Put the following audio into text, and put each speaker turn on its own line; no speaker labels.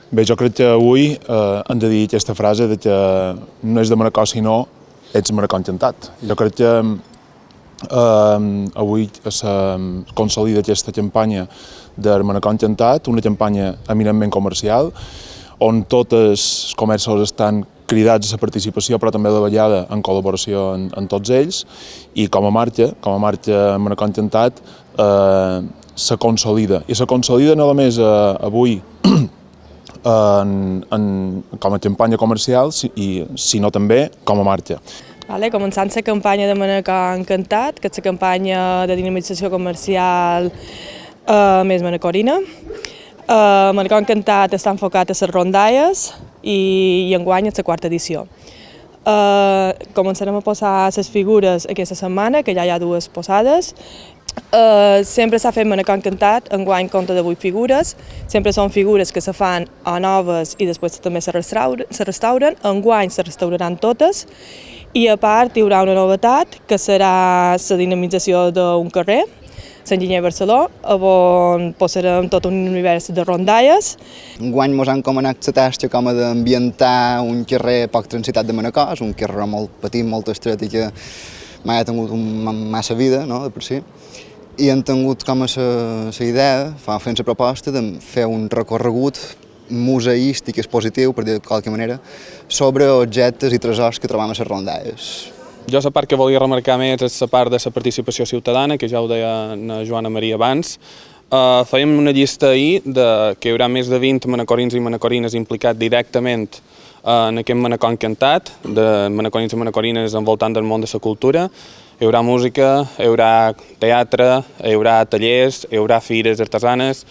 Bé, jo crec que avui hem de dir aquesta frase de que no és de Manacor sinó ets Manacor encantat. Jo crec que avui se consolida aquesta campanya de Manacor encantat, una campanya eminentment comercial, on tots els comerços estan cridats a la participació, però també davallada en col·laboració amb tots ells, i com a marca Manacor encantat se consolida. I se consolida no només avui com a campanya comercial, sinó també com a marca.
Començant la campanya de Manacor encantat, que és la campanya de dinamització comercial més manacorina. Manacor encantat està enfocat a les rondalles i enguany és la quarta edició. Començarem a posar les figures aquesta setmana, que ja hi ha dues posades. Sempre s'ha fet Manacor encantat, enguany compta de 8 figures. Sempre són figures que se fan o noves i després també se restauren. Enguany se restauraran totes. I a part hi haurà una novetat, que serà la dinamització d'un carrer, l'Enginyer Barceló, on posarem tot un univers de rondalles.
Enguany ens han encomanat la tasca com a d'ambientar un carrer poc transitat de Manacor, és un carrer molt petit, molt estret i que mai ha tingut massa vida, no?, de per si. I han tingut com a la idea, fent la proposta, de fer un recorregut museístic i expositiu, per dir de qualque manera, sobre objectes i tresors que trobam a les rondalles.
Jo la part que volia remarcar més és la part de la participació ciutadana, que ja ho deia na Joana Maria abans. Fèiem una llista ahir que hi haurà més de 20 manacorins i manacorines implicats directament en aquest Manacor encantat, de manacorins i manacorines envoltant del món de la cultura. Hi haurà música, hi haurà teatre, hi haurà tallers, hi haurà fires artesanes.